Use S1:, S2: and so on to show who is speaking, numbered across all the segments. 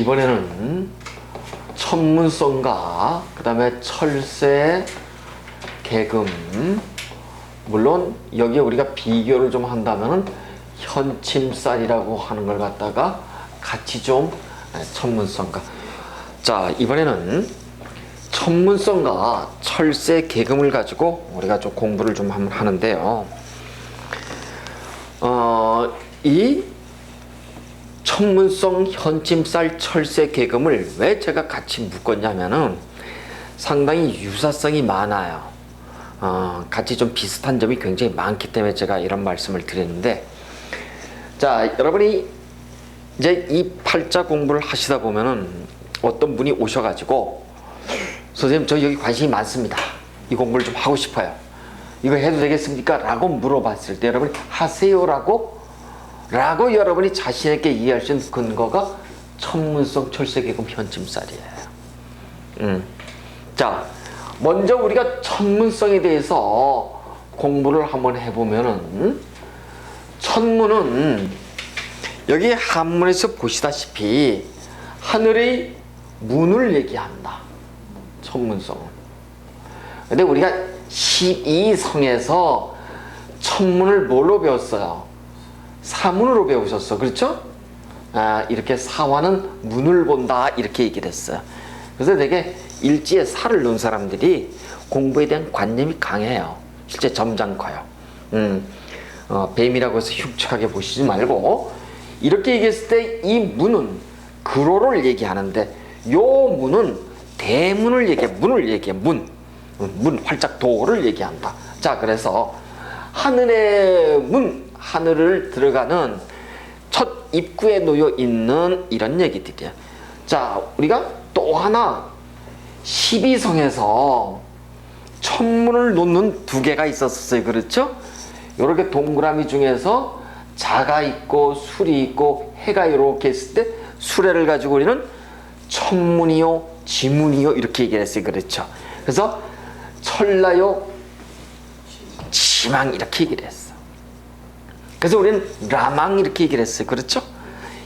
S1: 이번에는 천문성과 그 다음에 철새 계금, 물론 여기에 우리가 비교를 좀 한다면은 현침살이라고 하는 걸 갖다가 같이 좀 천문성과, 자 이번에는 천문성과 철새 계금을 가지고 우리가 좀 공부를 좀 한번 하는데요. 이 천문성, 현침살, 철새 계금을 왜 제가 같이 묶었냐면은 상당히 유사성이 많아요. 같이 좀 비슷한 점이 굉장히 많기 때문에 제가 이런 말씀을 드렸는데, 자 여러분이 이제 이 팔자 공부를 하시다 보면은 어떤 분이 오셔가지고 선생님 저 여기 관심이 많습니다, 이 공부를 좀 하고 싶어요, 이거 해도 되겠습니까? 라고 물어봤을 때 여러분이 하세요 라고 여러분이 자신에게 이해할 수 있는 근거가 천문성, 철새 계금, 현침살이에요. 자 먼저 우리가 천문성에 대해서 공부를 한번 해보면은, 천문은 여기 한문에서 보시다시피 하늘의 문을 얘기한다, 천문성은. 근데 우리가 12성에서 천문을 뭘로 배웠어요? 사문으로 배우셨어, 그렇죠? 이렇게 사화는 문을 본다 이렇게 얘기를 했어요. 그래서 되게 일지에 살을 놓은 사람들이 공부에 대한 관념이 강해요. 실제 점장 커요. 뱀이라고 해서 흉측하게 보시지 말고, 이렇게 얘기했을 때 이 문은 근호를 얘기하는데, 요 문은 대문을 문을 얘기해. 문 활짝 도를 얘기한다. 자 그래서 하늘의 문, 하늘을 들어가는 첫 입구에 놓여 있는 이런 얘기들이야. 자 우리가 또 하나 12성에서 천문을 놓는 두 개가 있었어요, 그렇죠? 이렇게 동그라미 중에서 자가 있고 술이 있고 해가 이렇게 있을 때 수레를 가지고 우리는 천문이요 지문이요 이렇게 얘기를 했어요, 그렇죠? 그래서 철라요 지망 이렇게 얘기를 했어. 그래서 우리는 라망 이렇게 얘기를 했어요, 그렇죠?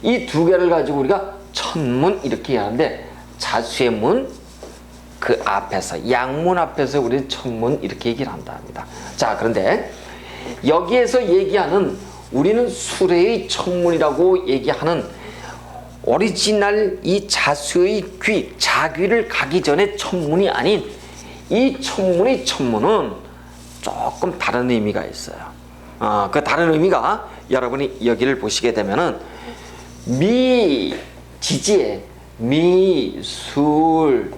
S1: 이 두 개를 가지고 우리가 천문 이렇게 얘기하는데, 자수의 문 그 앞에서, 양문 앞에서 우리는 천문 이렇게 얘기를 한다 합니다. 자 그런데 여기에서 얘기하는, 우리는 수레의 천문이라고 얘기하는 오리지널 이 자수의 귀, 자귀를 가기 전에 천문이 아닌 이 천문의 천문은 조금 다른 의미가 있어요. 그 다른 의미가 여러분이 여기를 보시게 되면은 지지에 술,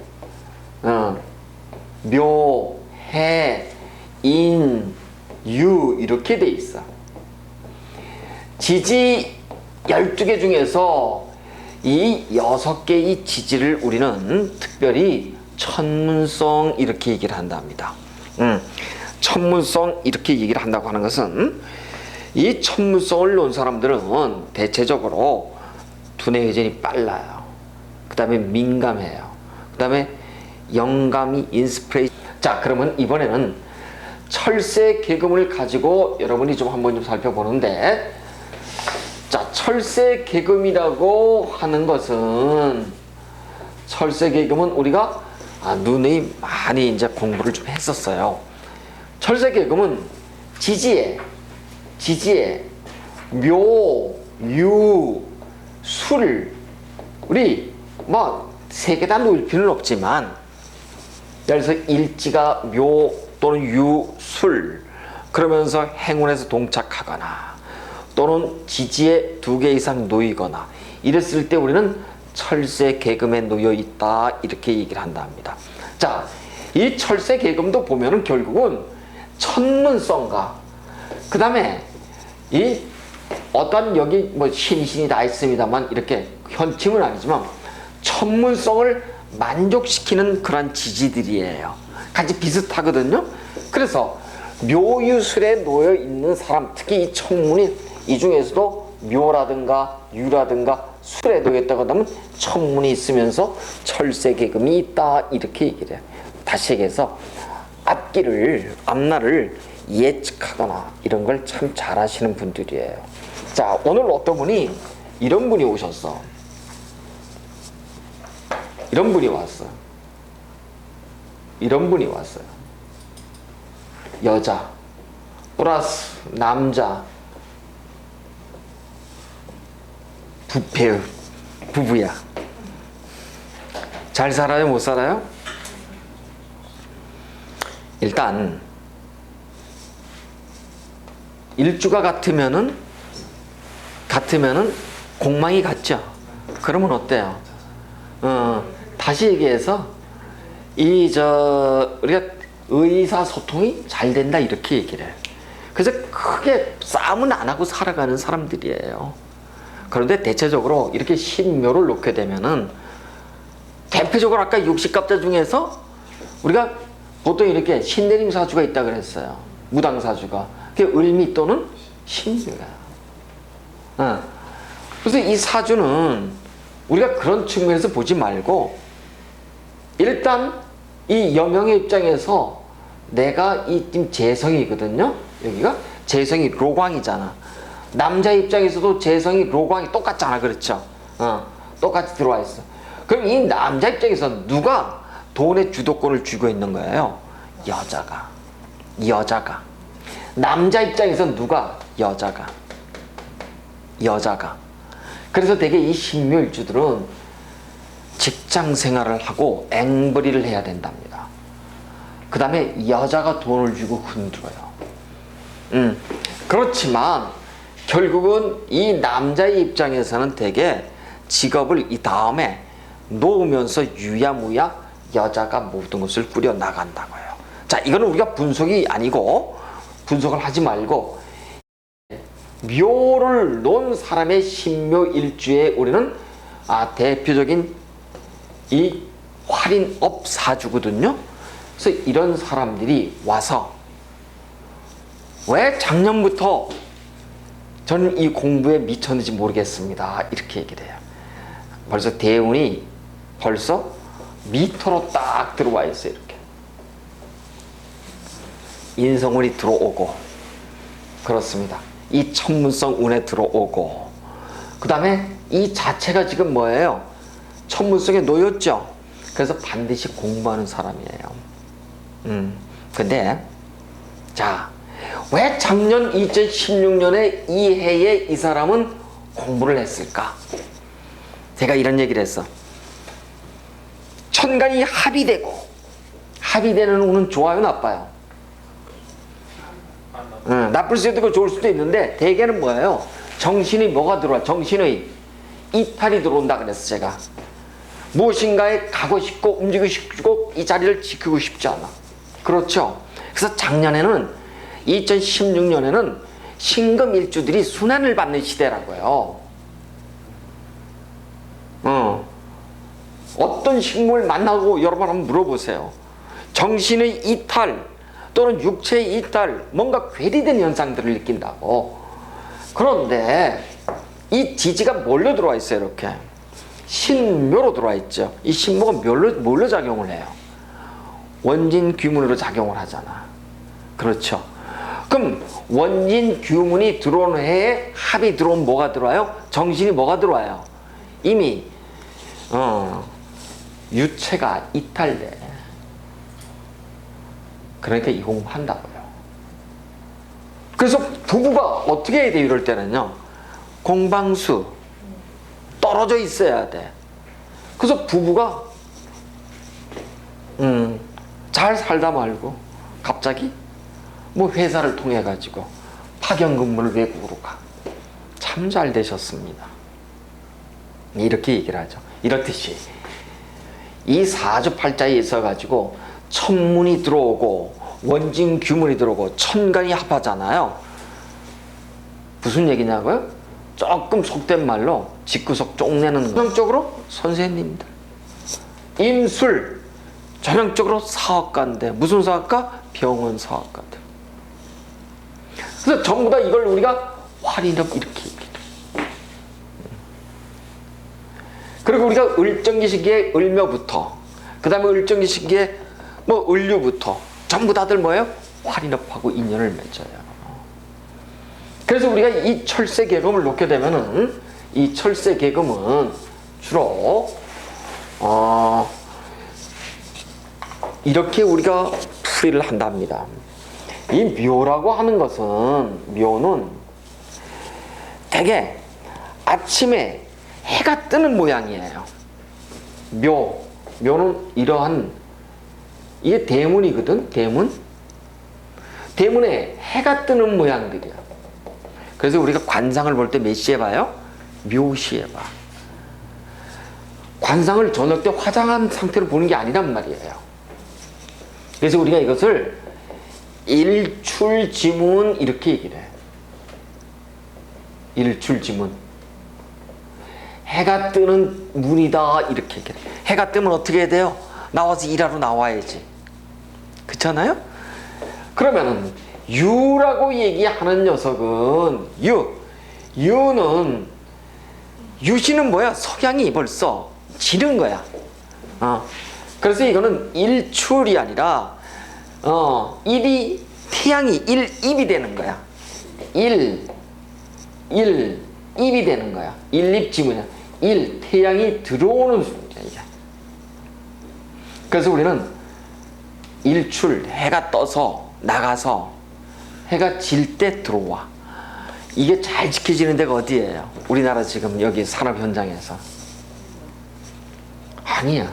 S1: 묘, 해, 인, 유 이렇게 돼 있어. 지지 12개 중에서 이 6개의 지지를 우리는 특별히 천문성 이렇게 얘기를 한답니다. 천문성 이렇게 얘기를 한다고 하는 것은, 이 천문성을 놓은 사람들은 대체적으로 두뇌 회전이 빨라요. 그 다음에 민감해요. 그 다음에 영감이 인스피레이션. 자 그러면 이번에는 철새 계금을 가지고 여러분이 좀 한번 좀 살펴보는데, 자 철새 계금이라고 하는 것은, 철새 계금은 우리가 누누이 많이 이제 공부를 좀 했었어요. 철새 계금은 지지에 묘, 유, 술, 우리 뭐 세 개 다 놓을 필요는 없지만, 예를 들어서 일지가 묘 또는 유, 술 그러면서 행운에서 동착하거나, 또는 지지에 2개 이상 놓이거나 이랬을 때 우리는 철새 계금에 놓여 있다 이렇게 얘기를 한다 합니다. 자, 이 철새 계금도 보면은 결국은 천문성과, 그 다음에 이 어떤 여기 뭐 신이 다 있습니다만 이렇게 현침은 아니지만 천문성을 만족시키는 그런 지지들이에요. 같이 비슷하거든요. 그래서 묘유술에 놓여 있는 사람, 특히 이 천문이 이 중에서도 묘라든가 유라든가 술에 놓여 있다고 하면 천문이 있으면서 철새 계금이 있다 이렇게 얘기를 해요. 다시 얘기해서 앞날을 예측하거나 이런 걸 참 잘하시는 분들이에요. 자 오늘 어떤 분이 이런 분이 오셨어. 이런 분이 왔어요. 이런 분이 왔어요. 여자 플러스 남자 부부야. 잘 살아요? 못 살아요? 일단 일주가 같으면은 공망이 같죠. 그러면 어때요? 다시 얘기해서 우리가 의사소통이 잘 된다 이렇게 얘기를 해요. 그래서 크게 싸움은 안 하고 살아가는 사람들이에요. 그런데 대체적으로 이렇게 신묘를 놓게 되면은 대표적으로 아까 60갑자 중에서 우리가 보통 이렇게 신내림 사주가 있다 그랬어요. 무당 사주가. 그게 을미 또는 신묘야. 그래서 이 사주는 우리가 그런 측면에서 보지 말고 일단 이 여명의 입장에서 내가 이 지금 재성이거든요. 여기가 재성이 로광이잖아. 남자 입장에서도 재성이 로광이 똑같잖아. 그렇죠? 똑같이 들어와 있어. 그럼 이 남자 입장에서 누가 돈의 주도권을 쥐고 있는 거예요? 여자가. 남자 입장에서 누가? 여자가. 그래서 되게 이 신묘일주들은 직장 생활을 하고 앵벌이를 해야 된답니다. 그 다음에 여자가 돈을 주고 흔들어요. 그렇지만 결국은 이 남자의 입장에서는 되게 직업을 이 다음에 놓으면서 유야무야 여자가 모든 것을 꾸려 나간다고요. 자, 이거는 우리가 분석이 아니고 분석을 하지 말고 묘를 놓은 사람의 신묘일주에 우리는 대표적인 이 활인업 사주거든요. 그래서 이런 사람들이 와서 왜 작년부터 저는 이 공부에 미쳤는지 모르겠습니다. 이렇게 얘기를 해요. 벌써 대운이 벌써 미터로 딱 들어와 있어요. 이렇게 인성운이 들어오고 그렇습니다. 이 천문성 운에 들어오고 그 다음에 이 자체가 지금 뭐예요? 천문성에 놓였죠. 그래서 반드시 공부하는 사람이에요. 근데 자, 왜 작년 2016년에 이 해에 이 사람은 공부를 했을까? 제가 이런 얘기를 했어. 천간이 합의되는 운은 좋아요, 나빠요? 나쁠 수도 있고 좋을 수도 있는데 대개는 뭐예요? 정신이 뭐가 들어와? 정신의 이탈이 들어온다 그랬어. 제가 무엇인가에 가고 싶고 움직이고 싶고 이 자리를 지키고 싶지 않아. 그렇죠? 그래서 작년에는 2016년에는 신금일주들이 순환을 받는 시대라고요. 어떤 식물을 만나고 여러분 한번 물어보세요. 정신의 이탈 또는 육체의 이탈, 뭔가 괴리된 현상들을 느낀다고. 그런데 이 지지가 뭘로 들어와 있어요? 이렇게 신묘로 들어와 있죠. 이 신묘가 뭘로 작용을 해요? 원진 규문으로 작용을 하잖아. 그렇죠? 그럼 원진 규문이 들어오는 해에 합이 들어오면 뭐가 들어와요? 정신이 뭐가 들어와요? 이미 유체가 이탈돼. 그러니까 이 공부한다고요. 그래서 부부가 어떻게 해야 돼? 이럴 때는요, 공방수 떨어져 있어야 돼. 그래서 부부가 잘 살다 말고 갑자기 뭐 회사를 통해 가지고 파견 근무를 외국으로 가. 참 잘 되셨습니다. 이렇게 얘기를 하죠. 이렇듯이 이 사주팔자에 있어 가지고 천문이 들어오고 원진 규문이 들어오고 천간이 합하잖아요. 무슨 얘기냐고요? 조금 속된 말로 집구석 쪽내는 거. 전형적으로 선생님들, 인술, 전형적으로 사업가인데 무슨 사업가? 병원 사업가들. 그래서 전부 다 이걸 우리가 활인업 이렇게 얘기해요. 그리고 우리가 을정기 시기에 을묘부터, 그 다음에 을정기 시기에 뭐 을류부터 전부 다들 뭐예요? 활인업하고 인연을 맺어요. 그래서 우리가 이 철새 계금을 놓게 되면은 이 철새 계금은 주로 이렇게 우리가 풀이를 한답니다. 이 묘라고 하는 것은, 묘는 되게 아침에 해가 뜨는 모양이에요. 묘는 이러한, 이게 대문이거든. 대문에 해가 뜨는 모양들이야. 그래서 우리가 관상을 볼 때 몇 시에 봐요? 묘시에 봐. 관상을 저녁 때 화장한 상태로 보는 게 아니란 말이에요. 그래서 우리가 이것을 일출지문 이렇게 얘기를 해. 일출지문. 해가 뜨는 문이다 이렇게 얘기를 해. 해가 뜨면 어떻게 해야 돼요? 나와서 일하러 나와야지. 그렇잖아요? 그러면은 유라고 얘기하는 녀석은 유시는 뭐야? 석양이 벌써 지는 거야. 그래서 이거는 일출이 아니라 태양이 일입이 되는 거야. 일입이 되는 거야. 일입지문이야. 태양이 들어오는 순간 이게. 그래서 우리는 일출, 해가 떠서 나가서 해가 질 때 들어와. 이게 잘 지켜지는 데가 어디예요? 우리나라 지금 여기 산업 현장에서. 아니야.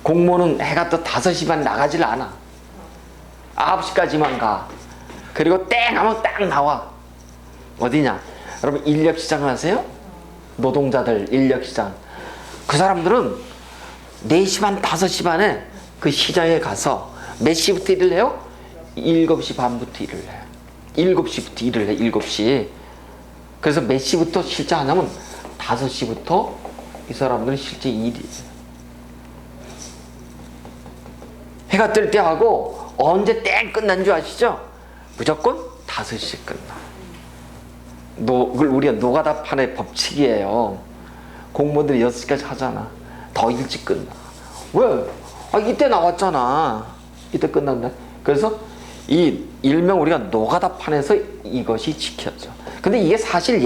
S1: 공무원은 해가 떠 5시 반 나가질 않아. 9시까지만 가. 그리고 땡 하면 딱 나와. 어디냐? 여러분 인력시장 아세요? 노동자들 인력시장. 그 사람들은 4시 반, 5시 반에 그 시장에 가서 몇 시부터 일을 해요? 7시 반부터 일을 해요. 7시부터 일을 해. 7시. 그래서 몇 시부터 실제 하냐면 5시부터 이 사람들은 실제 일이 해가 뜰 때 하고 언제 땡 끝난 줄 아시죠? 무조건 5시에 끝나. 그걸 우리가 노가다판의 법칙이에요. 공무원들이 6시까지 하잖아. 더 일찍 끝나. 왜? 이때 나왔잖아. 이때 끝난다. 그래서 이 일명 우리가 노가다판에서 이것이 지켜져. 근데 이게 사실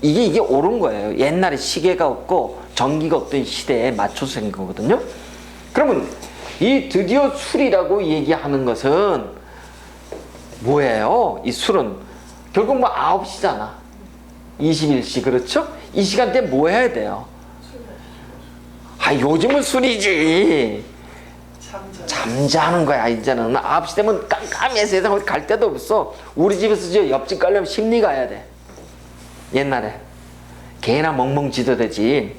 S1: 이게 옳은 거예요. 옛날에 시계가 없고 전기가 없던 시대에 맞춰서 생긴 거거든요. 그러면 이 드디어 술이라고 얘기하는 것은 뭐예요? 이 술은 결국 9시잖아. 21시. 그렇죠? 이 시간대에 뭐 해야 돼요? 요즘은 술이지. 잠자는 거야. 이제는 9시 되면 깜깜해. 세상 어디 갈 데도 없어. 우리 집에서 옆집 가려면 심리 가야 돼. 옛날에 개나 멍멍 짖어 되지.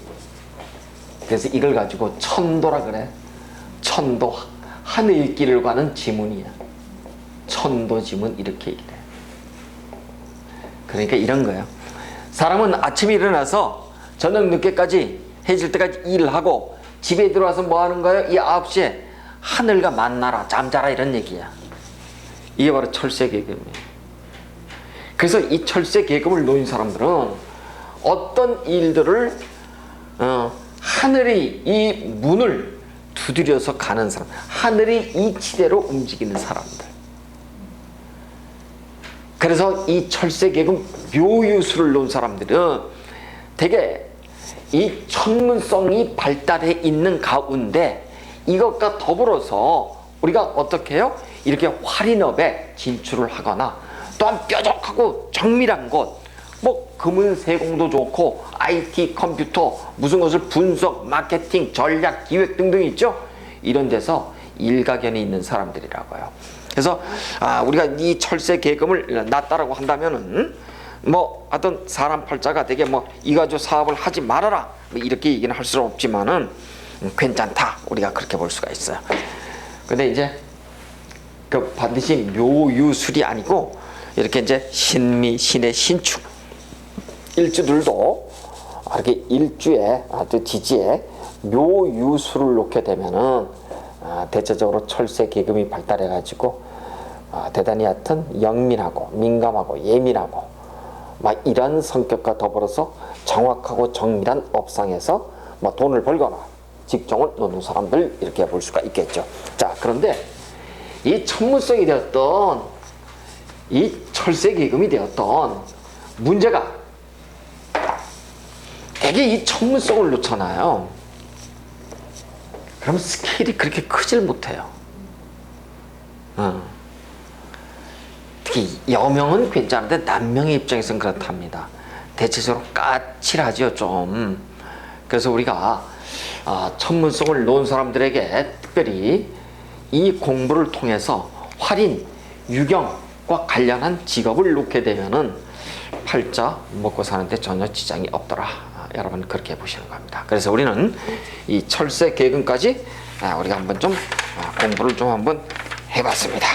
S1: 그래서 이걸 가지고 천도라 그래. 천도, 하늘길을 가는 지문이야. 천도지문 이렇게 얘기해. 그러니까 이런 거예요. 사람은 아침에 일어나서 저녁 늦게까지 해질 때까지 일을 하고 집에 들어와서 뭐 하는 거예요? 이 9시에 하늘과 만나라, 잠자라 이런 얘기야. 이게 바로 철새계금이에요. 그래서 이 철새계금을 놓은 사람들은 어떤 일들을 하늘이 이 문을 두드려서 가는 사람, 하늘이 이치대로 움직이는 사람들. 그래서 이 철새계금 묘유수를 놓은 사람들은 되게 이 천문성이 발달해 있는 가운데 이것과 더불어서 우리가 어떻게 해요? 이렇게 활인업에 진출을 하거나 또한 뾰족하고 정밀한 곳, 뭐 금은세공도 좋고 IT, 컴퓨터, 무슨 것을 분석, 마케팅, 전략, 기획 등등 있죠? 이런 데서 일가견이 있는 사람들이라고요. 그래서 우리가 이 철새계금을 놨다라고 한다면은 뭐 하여튼 사람 팔자가 되게 뭐 이가지고 사업을 하지 말아라 뭐 이렇게 얘기는 할 수는 없지만은 괜찮다, 우리가 그렇게 볼 수가 있어요. 근데 이제 그 반드시 묘유술이 아니고 이렇게 이제 신미, 신의 신축 일주들도 이렇게 일주에 아주 지지에 묘유술을 놓게 되면은 대체적으로 철새계금이 발달해 가지고 대단히 하여튼 영민하고 민감하고 예민하고 막 이런 성격과 더불어서 정확하고 정밀한 업상에서 뭐 돈을 벌거나 직종을 놓는 사람들 이렇게 볼 수가 있겠죠. 자, 그런데 이 천문성이 되었던 이 철새계금이 되었던 문제가 되게 이 천문성을 놓잖아요. 그럼 스케일이 그렇게 크질 못해요. 특히 여명은 괜찮은데 남명의 입장에서는 그렇답니다. 대체적으로 까칠하죠, 좀. 그래서 우리가 천문성을 놓은 사람들에게 특별히 이 공부를 통해서 활인, 유경과 관련한 직업을 놓게 되면은 팔자 먹고 사는데 전혀 지장이 없더라. 여러분 그렇게 보시는 겁니다. 그래서 우리는 이 철새 개근까지 우리가 한번 좀 공부를 좀 한번 해봤습니다.